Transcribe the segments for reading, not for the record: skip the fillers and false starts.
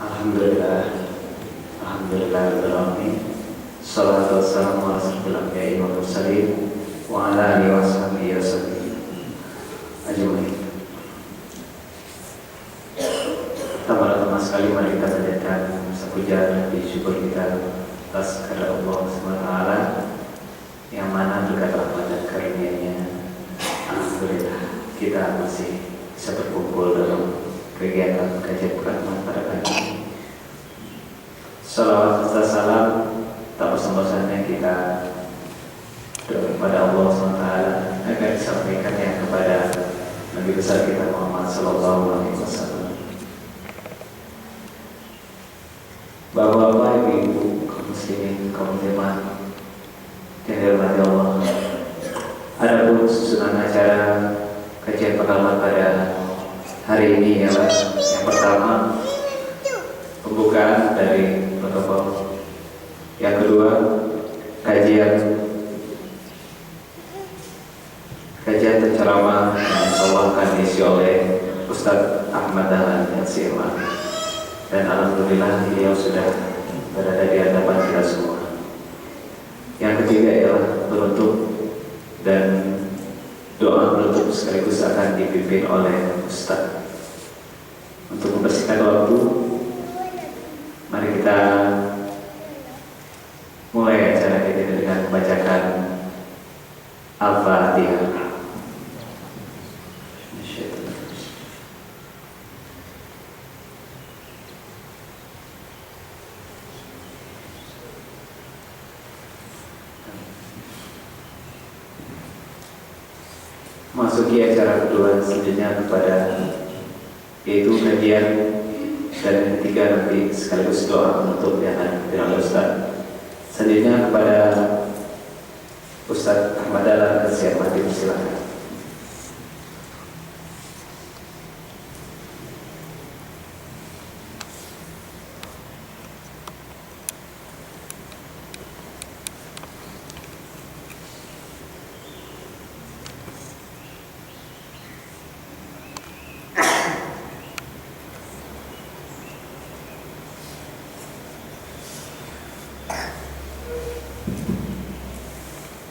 Alhamdulillah, Alhamdulillahirrahmanirrahim. Salatu wassalamu ala asyrofil anbiya'i wal mursalin wa ala alihi wa sahbihi ajmain. Pertama-tama sekali mari kita panjatkan puja dan syukur kita atas kehadirat Allah SWT yang mana berkat rahmat dan karunia-Nya, alhamdulillah kita masih bisa berkumpul dalam kegiatan kajian Quran pada kali ini. Salawat serta salam tak bosan-bosannya kita doa kepada Allah SWT agar disampaikannya kepada Nabi besar kita Muhammad Sallallahu Alaihi Wasallam. Bapak-bapak, ibu-ibu, kaum muslimin, kaum muslimat yang dirahmati Allah, adapun susunan acara kajian pengalaman pada hari ini ialah yang pertama pembukaan dari protokol, yang kedua kajian dan ceramah yang insyaallah akan diisi oleh Ustadz Ahmad Dahlan LCMA, dan alhamdulillah beliau sudah berada di hadapan kita semua. Yang ketiga ialah penutup dan doa penutup sekaligus akan dipimpin oleh Ustadz. Untuk membersihkan waktu, mari kita mulai acara kita dengan membacakan Al-Fatihah. Masuki acara kedua selanjutnya kepada yaitu kajian, dan yang ketiga nanti sekaligus doa penutup yang akan dipimpin oleh Ustaz. Selanjutnya kepada Ustaz Ahmad Dahlan LCMA, silakan.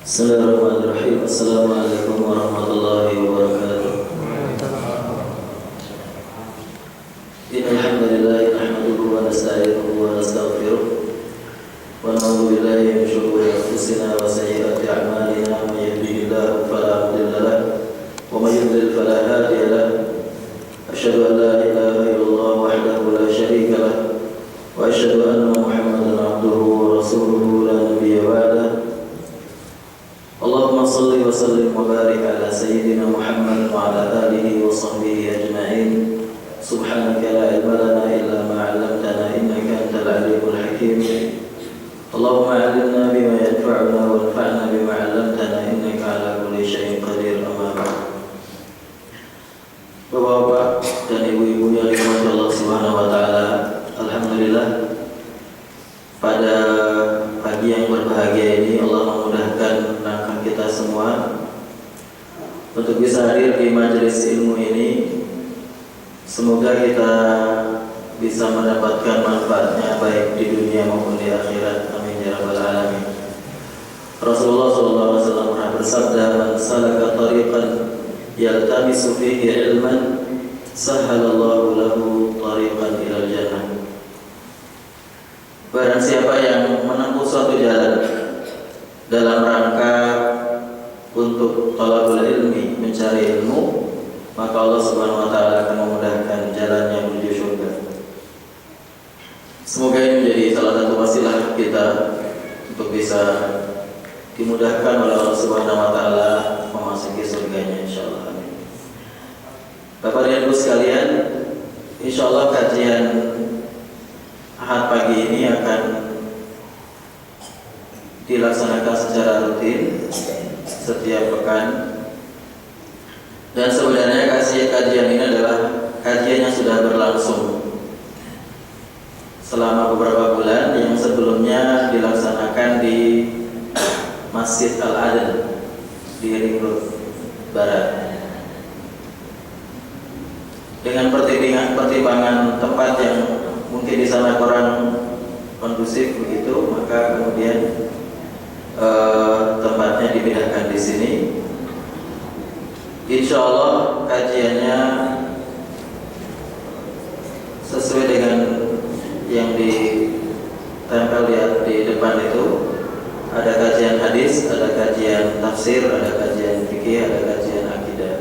Bismillahirrahmanirrahim. Assalamualaikum warahmatullahi wabarakatuh. Innal hamdalillah nahmaduhu wa nasta'inuhu wa nastaghfiruh wa na'udzu billahi min shururi anfusina wa sayyiati a'malina. May yahdihillahu fala mudilla lahu wa may yudlil fala hadiya lahu. Asyhadu an la ilaha illallah wahdahu la syarika lahu wa asyhadu anna Muhammadan 'abduhu wa rasuluhu la nabiyya ba'dahu. Allahumma salli wa sallim wa barik ala sayyidina Muhammad wa ala alihi wa sahbihi ajma'in. Subhanaka la ilma lana illa ma 'allamtana innaka antal alimul hakim. Allahumma 'allimna bima yanfa'una wa anfa'na bima 'allamtana innaka ala kulli syai'in qadir. Amma ba'd. Bapak-bapak dan ibu-ibu yang dirahmati Allah Subhanahu wa taala, alhamdulillah pada pagi yang berbahagia ini Allah memudahkan langkah kita semua untuk bisa hadir di majelis ilmu ini. Semoga kita bisa mendapatkan manfaatnya baik di dunia maupun di akhirat. Amin ya rabbal alamin. Rasulullah SAW pernah bersabda, "Man salaka tariqan yaltamisu fihi ilman, sahhalallahu lahu tariqan ilal jannah." Barang siapa yang menempuh suatu jalan dalam rangka untuk thalabul ilmi, mencari ilmu, maka Allah Subhanahu wa taala akan memudahkan jalannya menuju surga. Semoga ini menjadi salah satu wasilah kita untuk bisa dimudahkan oleh Allah Subhanahu wa taala memasuki surganya insyaallah. Amin. Bapak dan Ibu sekalian, insyaallah kajian Ahad pagi ini akan dilaksanakan secara rutin setiap pekan, dan sebenarnya kajian ini adalah kajian yang sudah berlangsung selama beberapa bulan, yang sebelumnya dilaksanakan di Masjid Al-Aden di Ring Road Barat. Dengan pertimbangan tempat yang mungkin di sana kurang kondusif begitu, maka kemudian tempatnya dipindahkan di sini. Insya Allah kajiannya sesuai dengan yang ditempel di depan itu. Ada kajian hadis, ada kajian tafsir, ada kajian fikih, ada kajian akidah.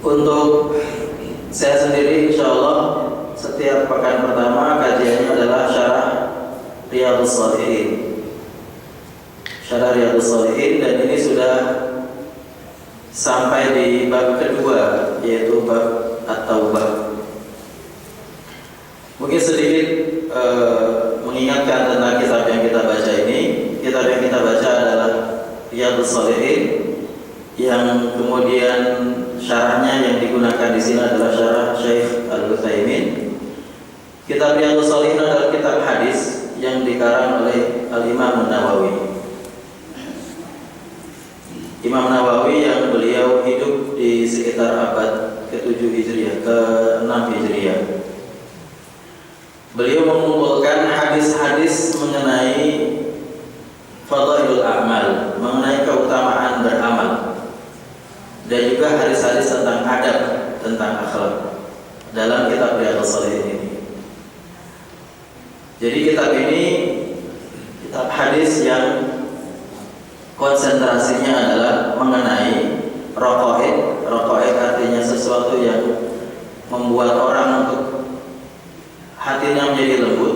Untuk saya sendiri insya Allah setiap pekan pertama kajiannya adalah syarah Riyadhus Shalihin. Syarah Riyadhus Shalihin, dan ini sudah sampai di bab kedua, yaitu bab At-Taubah. Mungkin sedikit mengingatkan tentang kitab yang kita baca ini. Kitab yang kita baca adalah Riyadhus Shalihin, yang kemudian syarahnya yang digunakan di sini adalah syarah Syekh Al-Utsaimin. Kitab Riyadhus Shalihin adalah kitab hadis yang dikarang oleh Al-Imam Nawawi. Imam Nawawi yang beliau hidup di sekitar abad ke-7 Hijriah, ke-6 Hijriah. Beliau mengumpulkan hadis-hadis mengenai fadailul a'mal, mengenai keutamaan beramal, dan juga hadis-hadis tentang adab, tentang akhlak dalam kitab Riyadhus Shalihin ini. Jadi kitab ini kitab hadis yang konsentrasinya adalah mengenai raqaid. Raqaid artinya sesuatu yang membuat orang untuk hatinya menjadi lembut,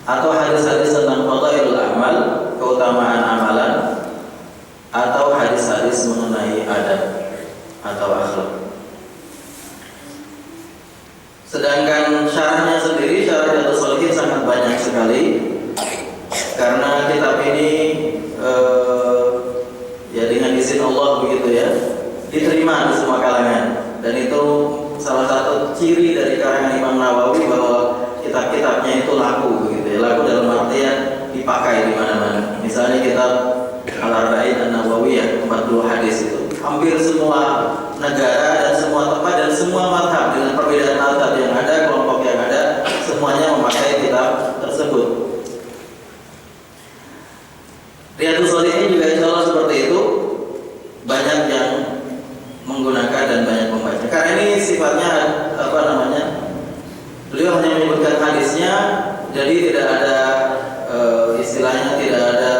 atau hadis-hadis tentang fadailul amal, keutamaan amalan, atau hadis-hadis mengenai adab atau akhlak. Sedangkan syarahnya sendiri, syarah Riyadhus Shalihin sangat banyak sekali, karena kitab ini ya dengan izin Allah begitu ya, diterima di semua kalangan. Dan itu salah satu ciri dari karangan Imam Nawawi, bahwa kitab-kitabnya itu laku begitu ya. Laku dalam artian dipakai di mana-mana. Misalnya kitab Al-Arba'in An-Nawawiyah, 40 hadis itu hampir semua negara dan semua tempat dan semua mazhab, dengan perbedaan mazhab yang ada, kelompok yang ada, semuanya memakai kitab tersebut. Riyadhus Shalihin juga insya Allah seperti itu, banyak yang menggunakan dan banyak membaca. Karena ini sifatnya beliau hanya menyebutkan hadisnya, jadi tidak ada istilahnya, tidak ada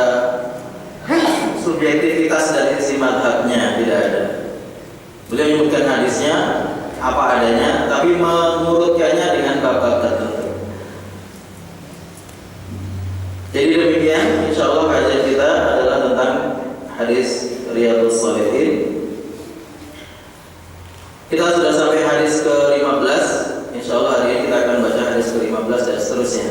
subjektivitas dari si madhabnya, tidak ada. Beliau menyebutkan hadisnya apa adanya, tapi mengurutkannya dengan bab-bab tertentu. Jadi demikian, insya Allah kajian kita adalah tentang hadis Riyadhus Shalihin. Kita sudah sampai hadis ke-15. Insya Allah hari ini kita akan baca hadis ke-15 dan seterusnya.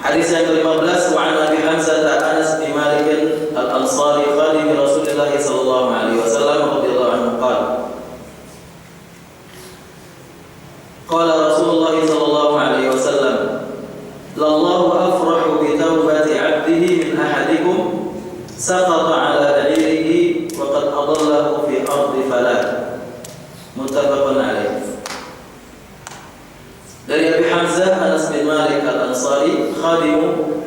Hadis yang ke-15, wa an Abi Hamzah Anas bin Malik Al-Ansari khadim Rasulullah sallallahu alaihi wasallam radhiyallahu anhu qala qala Rasulullah sallallahu alaihi wasallam lallahu afrahu bi taubati 'abdihi min ahadikum saqata 'ala ba'irihi wa qad adallahu fi ardi falah. Muttafaqun alaih. Dari Abi Hamzah Anas bin Malik Al-Ansari, khadimu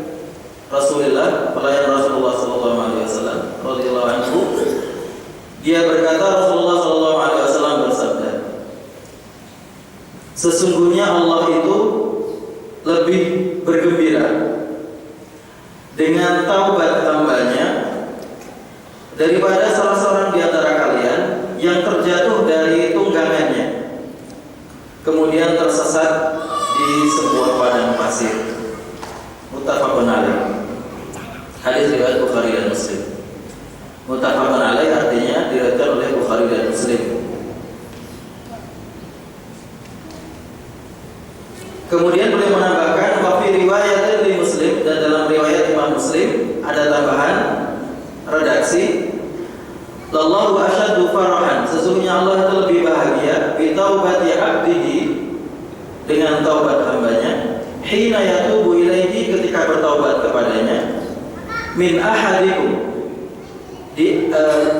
Rasulullah, pelayan Rasulullah sallallahu alaihi wasallam radhiyallahu anhu, dia berkata, Rasulullah sallallahu alaihi wasallam bersabda, sesungguhnya Allah itu lebih bergembira dengan taubat hambanya daripada salah seorang di antara kalian yang terjatuh dari tunggangannya kemudian tersesat di sebuah padang pasir. Muttafaqun alaih. Hadis riwayat Bukhari dan Muslim. Muttafaqun alaih artinya diriwayatkan oleh Bukhari dan Muslim. Kemudian beliau menambahkan wa fi riwayatin li Muslim, dan dalam riwayat Imam Muslim ada tambahan redaksi, lallahu asyaddu farahan, sesungguhnya Allah itu lebih bahagia bi taubati 'abdihi, dengan taubat hambanya, hina yatubu ilaihi, ketika bertaubat kepadanya, min ahadikum,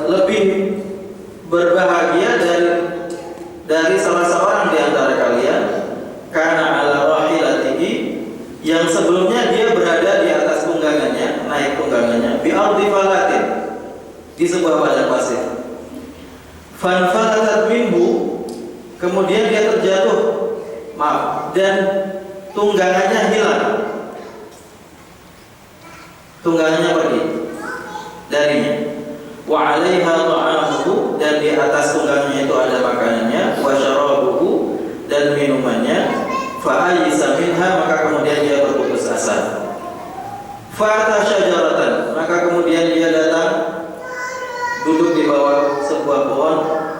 lebih berbahagia dari salah seorang di antara kalian karena ala rahilatihi, yang sebelumnya dia berada di atas tunggangannya, naik tunggangannya, bi ardi falatin, di sebuah padang pasir. Fanfalatat minhu, kemudian dia terjatuh, dan tunggangannya hilang, tunggangannya pergi darinya. Wa 'alaiha ta'amuhu, dan di atas tunggangannya itu ada makanannya, wa syarabuhu, dan minumannya. Fa ayyisa minha, maka kemudian dia berputus asa. Fa syajaratan, maka kemudian dia datang duduk di bawah sebuah pohon.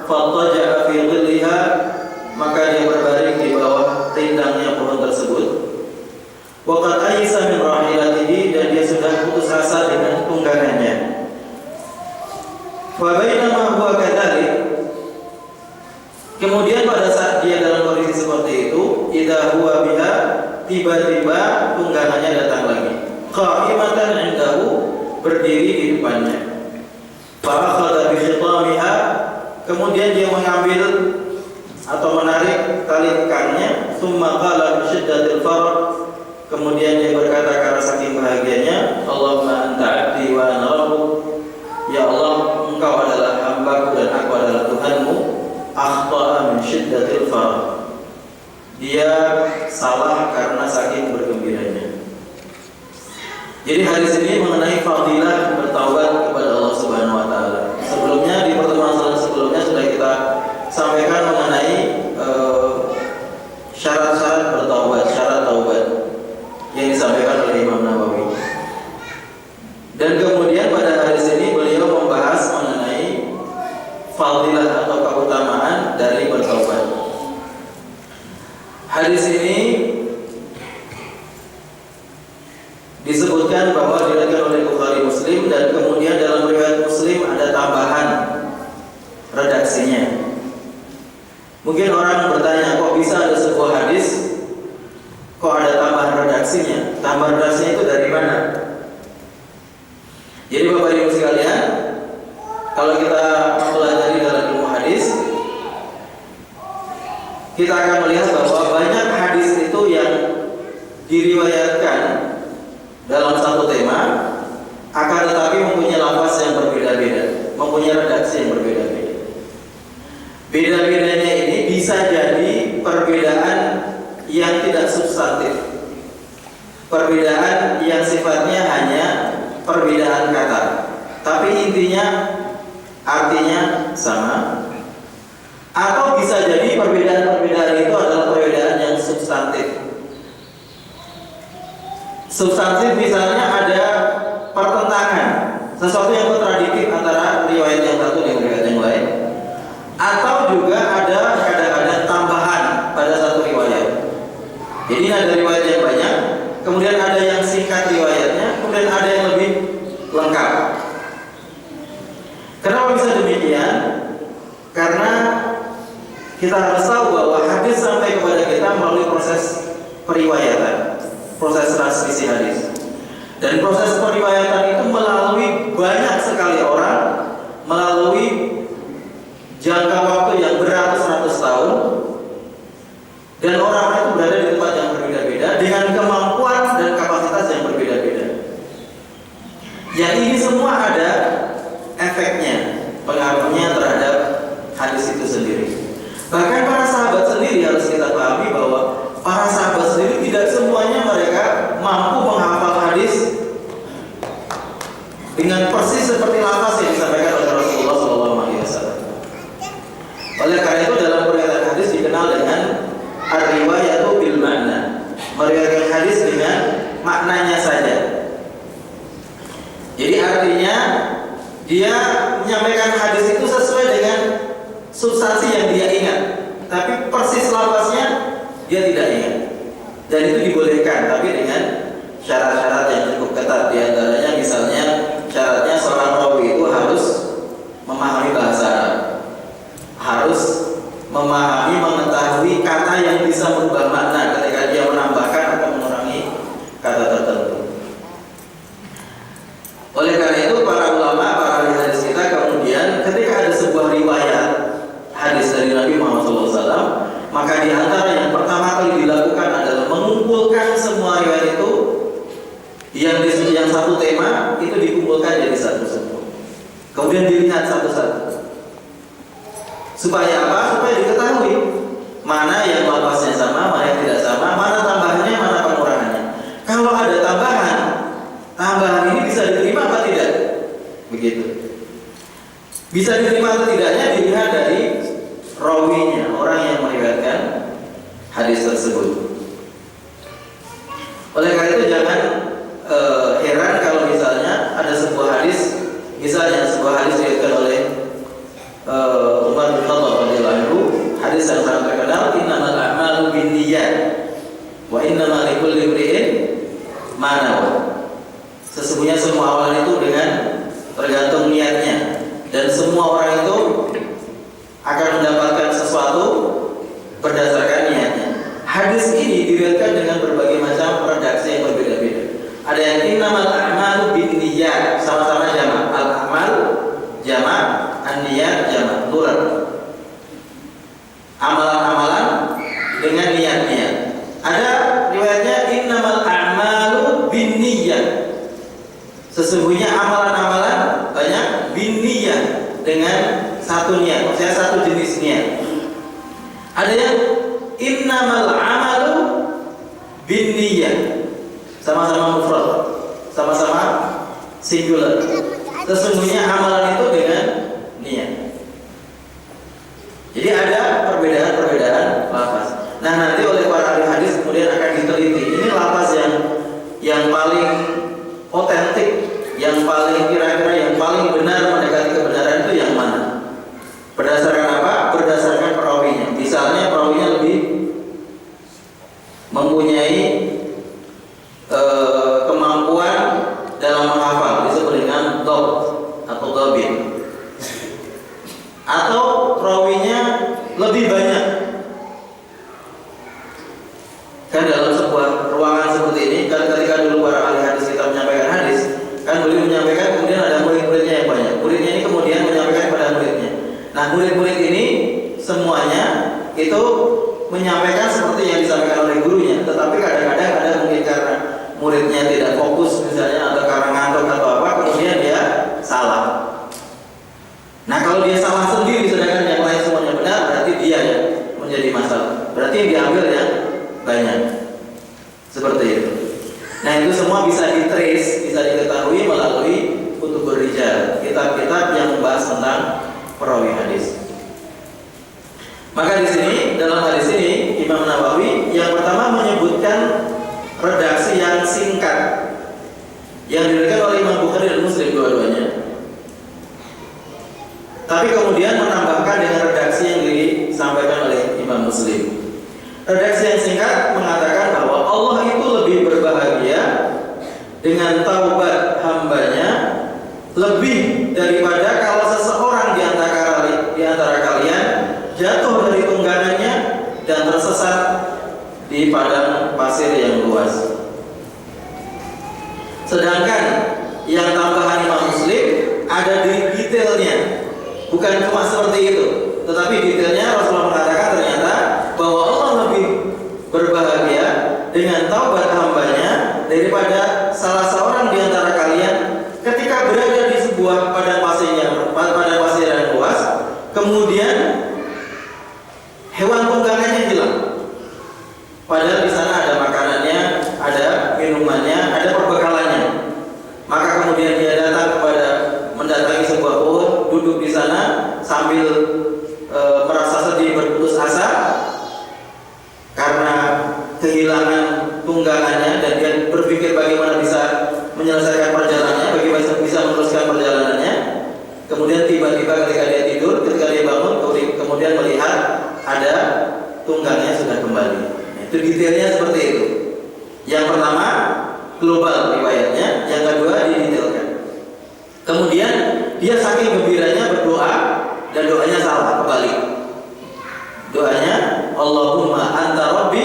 Fattaja'a fi dhilliha, maka dia berbaring di bawah rindangnya pohon tersebut. Wa qad ayyisa min rahilatihi, dan dia sudah putus asa dengan tunggangannya. Fa bainama huwa kadzalik, kemudian pada saat dia dalam kondisi seperti itu, idza huwa biha, tiba-tiba tunggangannya datang lagi. Qa'imatan 'indahu, berdiri di depannya. Fa akhadha bi khitamiha, kemudian dia mengambil atau menarik tali ikannya. Tsumma qala bi syiddatil farq, kemudian dia berkata karena saking bahagianya, Allahumma anta 'abdi wa ana rabbuk, ya Allah, engkau adalah hambaku dan aku adalah Tuhanmu. Akhta'a min syiddatil farq, dia salah karena saking bergembiranya. Jadi hadis ini mengenai fadilah bertaubat kepada Allah Subhanahu wa taala. Sebelumnya di pertemuan sebelumnya sudah kita sampaikan mengenai syarat-syarat bertaubat, syarat taubat yang disampaikan oleh Imam Nawawi. Dan kemudian pada hadis ini beliau membahas mengenai fadilah atau keutamaan dari bertaubat. Hadis ini disebutkan bahwa diriwayatkan oleh Bukhari Muslim, dan kemudian dalam riwayat Muslim ada tambahan redaksinya. Mungkin orang bertanya, kok bisa ada sebuah hadis kok ada tambahan redaksinya? Tambahan redaksinya itu dari mana? Jadi Bapak Ibu sekalian, kalau kita mempelajari dalam ilmu hadis, kita akan melihat bahwa banyak hadis itu yang diriwayatkan dalam satu tema, akan tetapi mempunyai lafaz yang berbeda-beda, mempunyai redaksi yang berbeda-beda. Beda-bedanya ini bisa jadi perbedaan yang tidak substantif, perbedaan yang sifatnya hanya perbedaan kata, tapi intinya artinya sama. Atau bisa jadi perbedaan-perbedaan itu adalah perbedaan yang substantif. Substantif misalnya ada pertentangan, sesuatu yang kontradiktif antara riwayat yang satu dengan riwayat yang lain. Atau juga ada kadang-kadang tambahan pada satu riwayat. Jadi ada riwayat yang banyak, kemudian ada yang singkat riwayatnya, kemudian ada yang lebih lengkap. Kenapa bisa demikian? Karena kita harus tahu bahwa hadis sampai kepada kita melalui proses periwayatan, proses transmisi hadis. Dan proses periwayatan itu melalui banyak sekali orang, melalui jangka waktu yang beratus-ratus tahun, dan orang-orang itu berada di tempat yang berbeda-beda dengan kemampuan dan kapasitas yang berbeda-beda. Yang ini semua ada efeknya, pengaruhnya terhadap hadis itu sendiri. Bahkan para sahabat sendiri harus kita pahami bahwa para sahabat sendiri tidak semuanya mereka mampu menghafal hadis dengan persis seperti lafaz yang disampaikan oleh Rasulullah SAW. Oleh karena itu dalam periwayatan hadis dikenal dengan ar-riwayatu bil makna, meriwayatkan hadis dengan maknanya saja. Jadi artinya dia menyampaikan hadis itu sesuai dengan substansi yang dia ingat, tapi persis lafaznya dia tidak ingat. Dan itu dibolehkan, tapi dengan syarat-syarat yang cukup ketat. Di antaranya misalnya syaratnya seorang rawi itu harus memahami bahasa Arab, harus memahami, mengetahui kata yang bisa merubah makna ketika dia menambahkan atau mengurangi kata tertentu. Oleh karena itu para ulama, para ahli hadis kita satu-satu. Kemudian dilihat satu-satu. Supaya apa? Supaya diketahui mana yang lafaznya sama, mana yang tidak sama, mana tambahannya, mana pengurangannya. Kalau ada tambahan ini bisa diterima apa tidak? Begitu. Bisa diterima atau tidaknya dilihat dari rawinya, orang yang meriwayatkan hadis tersebut. Oleh karena itu jangan heran kalau misalnya ada sebuah hadis, misalnya sebuah hadis diriwayatkan oleh Umar bin Khattab radhiyallahu anhu, hadis yang sangat terkenal, innamal a'malu binniyat wa innamal likulli imri'in ma nawa. Sesungguhnya semua amalan itu dengan tergantung niatnya, dan semua orang itu akan mendapatkan sesuatu berdasarkan niatnya. Hadis ini diriwayatkan dengan berbagai macam redaksi yang berbeda-beda. Ada yang innamal a'malu binniyat, sama-sama jamak. Al-a'mal jamak, an-niyat jamak, plural. Amalan-amalan dengan niat-niat. Ada riwayatnya innamal a'malu binniyat. Sesungguhnya amalan-amalan banyak binniyat, dengan satu niat, maksudnya satu jenis niat. Ada yang innamal amalu binniyat, sama-sama mufrad, sama-sama singular. Sesungguhnya amalan itu dengan niat. Jadi ada perbedaan lafaz. Nah, nanti oleh para ahli hadis kemudian akan diteliti. Ini lafaz yang paling otentik, yang paling kira-kira yang paling benar mendekati kebenaran itu yang mana? Berdasarkan apa? Berdasarkan perawinya. Misalnya perawinya lebih mempunyai kemampuan dalam menghafal, disebut dengan dhabt atau dhabit. Atau perawinya lebih banyak. Kan dalam sebuah ruangan seperti ini, kan ketika dulu para ahli hadis kita menyampaikan hadis, kan beliau menyampaikan, kemudian ada murid-muridnya yang banyak. Muridnya ini kemudian menyampaikan kepada muridnya. Nah, murid-murid ini semuanya itu menyampaikan seperti yang disampaikan oleh gurunya, tetapi kadang-kadang ada mungkin karena muridnya tidak fokus misalnya, atau karena ngantuk atau apa, kemudian dia salah. Nah, kalau dia salah sendiri sedangkan yang lain semuanya benar, berarti dia yang menjadi masalah. Berarti yang diambil yang banyak. Seperti itu. Nah, itu semua bisa ditrace, bisa diketahui melalui kutubur rijal, kitab-kitab yang membahas tentang perawi hadis. Maka di sini, dalam hadis ini, Imam Nawawi yang pertama menyebutkan redaksi yang singkat yang diriwayatkan oleh Imam Bukhari dan Muslim dua-duanya. Tapi kemudian menambahkan dengan redaksi yang disampaikan oleh Imam Muslim. Redaksi yang singkat mengatakan bahwa Allah itu lebih berbahagia dengan taubat hambanya lebih daripada kalau seseorang di antara kalian jatuh dari tunggangannya dan tersesat di padang pasir yang luas. Sedangkan yang tambahan Imam Muslim ada di detailnya, bukan cuma seperti itu, tetapi detailnya Rasulullah mengatakan ternyata bahwa Allah lebih berbahagia dengan taubat hambanya daripada salah seorang di antara kalian ketika berada di sebuah padang pasir yang luas, kemudian hewan tunggangannya hilang. Padahal di sana ada makanannya, ada minumannya, ada perbekalannya. Maka kemudian dia mendatangi sebuah pohon, duduk di sana sambil merasa sedih, berputus asa karena kehilangan tunggangannya, dan dia berpikir bagaimana bisa menyelesaikan perjalanannya, bagaimana bisa meneruskan perjalanannya. Kemudian tiba-tiba ketika dia tidur, ketika dia bangun, kemudian melihat ada tunggangnya sudah kembali. Itu detailnya seperti itu. Yang pertama global riwayatnya, yang kedua didetailkan. Kemudian dia saking gembiranya berdoa, dan doanya salah, kebalik. Doanya Allahumma anta rabbi,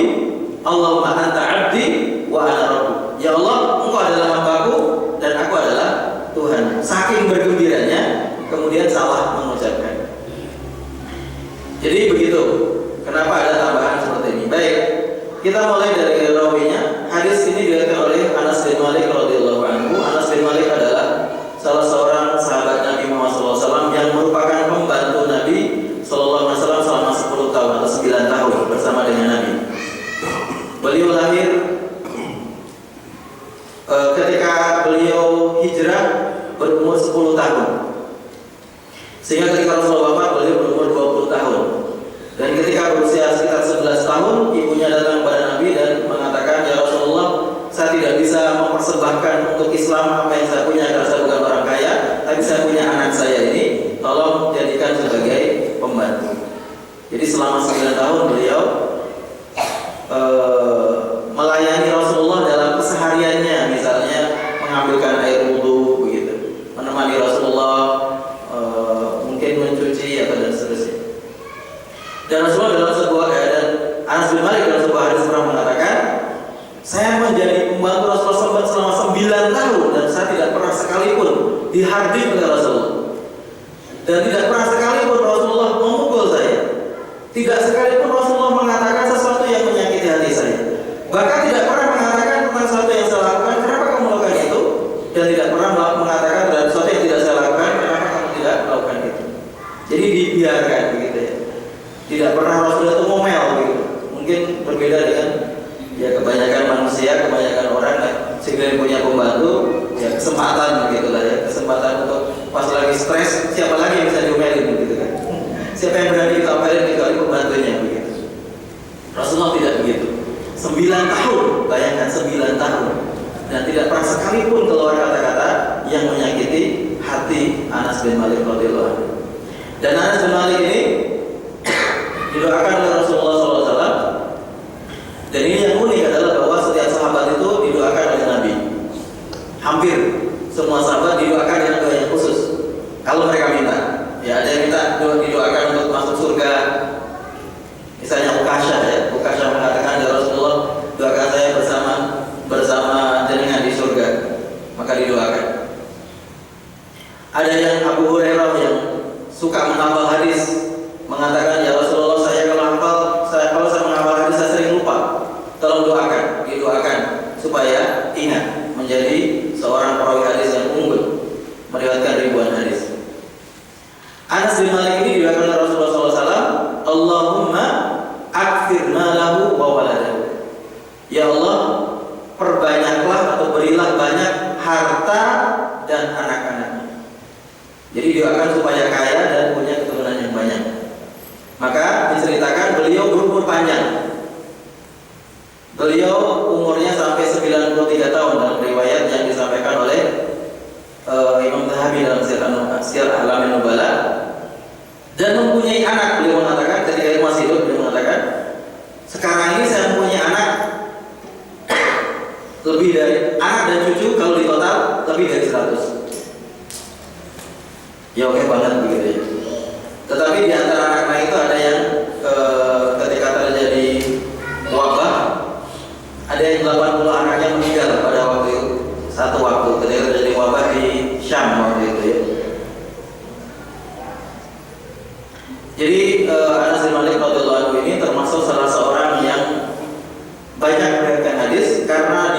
Allahumma anta abdi wa ana rabbi. Ya Allah, engkau adalah hambaku dan aku adalah Tuhan. Saking bergembiranya kemudian salah mengucapkan. Jadi begitu. Kenapa ada tambahan seperti ini? Baik, kita mulai dari rawinya. Hadis ini diriwayatkan oleh Anas bin Malik radhiyallahu anhu. Anas bin Malik adalah salah seorang Muhammad SAW yang merupakan pembantu Nabi SAW selama 10 tahun atau 9 tahun bersama dengan Nabi. Beliau lahir ketika beliau hijrah berumur 10 tahun. Sehingga ketika Rasulullah wafat beliau berumur 20 tahun. Dan ketika berusia sekitar 11 tahun, ibunya datang kepada Nabi dan mengatakan, "Ya Rasulullah, saya tidak bisa mempersembahkan untuk Islam apa yang saya punya karena saya bukan orang kaya, tapi saya punya anak saya ini, tolong jadikan sebagai pembantu." Jadi selama 9 tahun beliau melayani Rasulullah dalam kesehariannya, misalnya mengambilkan air wudhu, begitu, menemani Rasulullah, mungkin mencuci atau dan seterusnya. Dan Rasulullah dalam sebuah dan Anas bin Malik dalam sebuah hadis pernah mengatakan, "Saya menjadi pembantu Rasulullah selama 9 tahun dan saya tidak pernah sekalipun dihardik oleh Rasulullah. Dan tidak pernah sekalipun Rasulullah memukul saya. Tidak sekalipun Rasulullah mengatakan sesuatu yang menyakiti hati saya. Bahkan tidak pernah mengatakan tentang sesuatu yang saya lakukan, kenapa kamu melakukan itu? Dan tidak pernah mengatakan tentang sesuatu yang tidak saya lakukan, kenapa kamu tidak melakukan itu?" Jadi dibiarkan begitu ya. Tidak pernah Rasulullah itu ngomel gitu. Mungkin berbeda dengan ya kebanyakan manusia, kebanyakan orang sehingga punya pembantu ya kesempatan begitu lah ya, kesempatan untuk pas lagi stres siapa lagi yang bisa diomelin begitu kan. Siapa yang berani diomelin kecuali pembantunya begitu. Rasulullah tidak begitu. 9 tahun, bayangkan 9 tahun, dan tidak pernah sekalipun keluar kata-kata yang menyakiti hati Anas bin Malik radhiyallahu anhu. Dan Anas bin Malik ini didoakan oleh Rasulullah SAW. Dan ini yang unik adalah bahwa setiap sahabat itu didoakan oleh Nabi. Hampir semua sahabat didoakan dengan doa yang khusus. Kalau mereka minta, ya ada yang minta didoakan untuk masuk surga. Misalnya Uqasyah ya, Uqasyah mengatakan, "Ya Rasulullah, doakan saya bersama jenengan di surga." Maka didoakan. Ada yang Abu Hurairah yang suka menghafal hadis mengatakan, "Ya Rasulullah, kalau saya menghafal hadis saya sering lupa. Tolong didoakan supaya ingat menjadi seorang perawi hadis yang unggul, meriwayatkan ribuan hadis." Anas bin Malik ini didoakan oleh Rasulullah SAW, "Allahumma akthir malahu wa waladahu." Ya Allah, perbanyaklah atau berilah banyak harta dan anak-anaknya. Jadi didoakan supaya kaya dan punya keturunan yang banyak. Maka diceritakan beliau berumur panjang. Beliau umurnya sampai 93 tahun dalam riwayat yang disampaikan oleh Imam Zahabi dalam Syiar A'lamin Nubala. Dan mempunyai anak, beliau mengatakan ketika dia masih hidup, beliau mengatakan, "Sekarang ini saya mempunyai anak lebih dari anak dan cucu, kalau di total lebih dari 100. Ya oke banget begitu ya. Tetapi di antara anak-anak itu ada yang ketika terjadi wabah, ada yang 80 anaknya meninggal pada waktu itu, satu waktu ketika terjadi wabah di Syam waktu itu ya. Jadi Anas bin Malik radhiyallahu anhu ini termasuk salah seorang yang banyak meriwayatkan hadis karena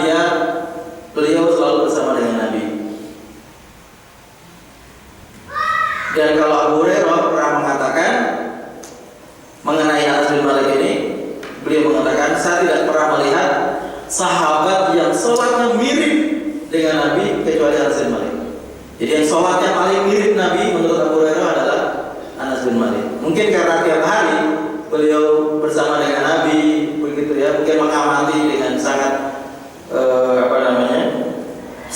beliau selalu bersama dengan Nabi. Dan kalau Abu Hurairah pernah mengatakan mengenai Anas bin Malik ini, beliau mengatakan, "Saya tidak pernah melihat sahabat yang sholatnya mirip dengan Nabi kecuali Anas bin Malik." Jadi yang sholatnya paling mirip Nabi menurut Abu Hurairah adalah Anas bin Malik. Mungkin karena tiap hari beliau bersama dengan Nabi, begitu ya, mungkin mengamati dengan sangat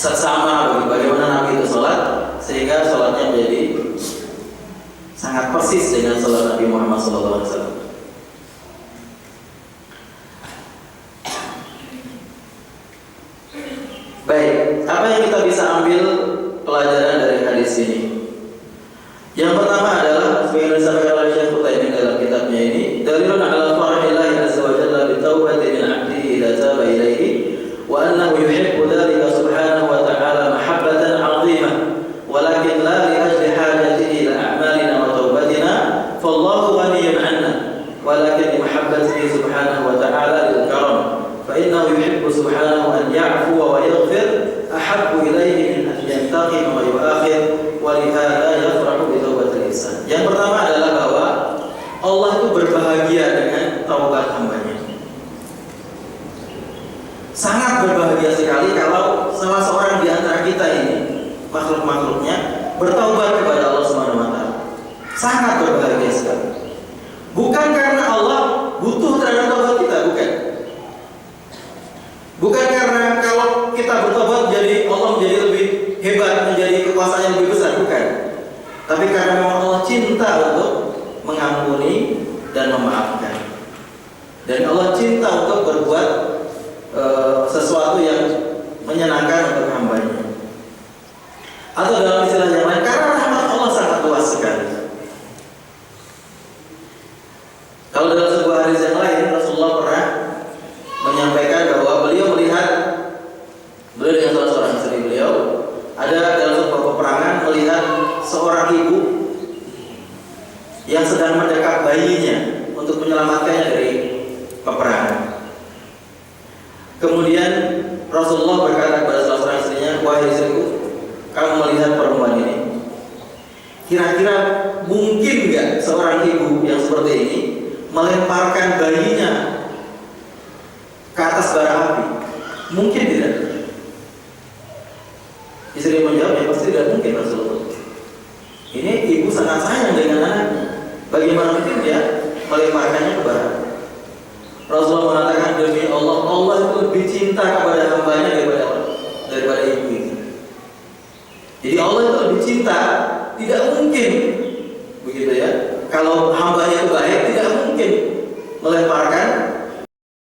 seksama bagaimana Nabi itu sholat, sehingga sholatnya menjadi sangat persis dengan sholat Nabi Muhammad SAW. Baik, apa yang kita bisa ambil pelajaran dari hadis ini? Yang pertama adalah sebagai yang disampaikan oleh Syekh Utsaimin dalam kitabnya ini, dalilun ala farahillahi azza wa jalla bi taubati min 'abdihi idza taba ilaihi wa annahu yuhibbu dhalika subhanahu wa ta'ala mahabbatan 'azimah, walakin la li ajli hajatihi ila a'malina wa taubatina, fallahu ghaniyyun 'anna, walakin li mahabbatihi subhanahu wa ta'ala lil karam, fa innahu yuhibbu subhanahu an ya'fuwa wa yaghfir ahabbu ilayhi min an yantaqima wa yu'akhir, wa li hadha yafrah Sangat berbahagia sekali. Bukan karena Allah butuh terhadap taubat kita, bukan. Bukan karena kalau kita bertobat jadi Allah menjadi lebih hebat, menjadi kekuasaan yang lebih besar, bukan. Tapi karena memang Allah cinta untuk mengampuni dan memaafkan. Dan Allah cinta untuk berbuat sesuatu yang menyenangkan untuk hambanya. Atau dalam istilah yang lain, karena rahmat Allah sangat luas sekali. Kalau dalam sebuah hadis yang lain, Rasulullah pernah menyampaikan bahwa beliau dengan salah seorang istri beliau ada dalam sebuah peperangan melihat seorang ibu yang sedang mendekap bayinya untuk menyelamatkannya dari peperangan. Kemudian Rasulullah berkata kepada salah seorang istrinya, "Wahai istriku, kamu melihat perempuan ini, kira-kira mungkin nggak seorang ibu yang seperti ini melemparkan bayinya ke atas bara api? Mungkin tidak?" Istri menjawab, "Ya pasti tidak mungkin, Rasulullah. Ini ibu sangat sayang dengan anaknya. Bagaimana mungkin dia melemparkannya ke bara api?" Rasulullah mengatakan, "Demi Allah, Allah itu lebih cinta kepada hambanya daripada ibu itu." Jadi Allah itu lebih cinta. Tidak mungkin, begitu ya, kalau hambanya itu baik, tidak mungkin melemparkan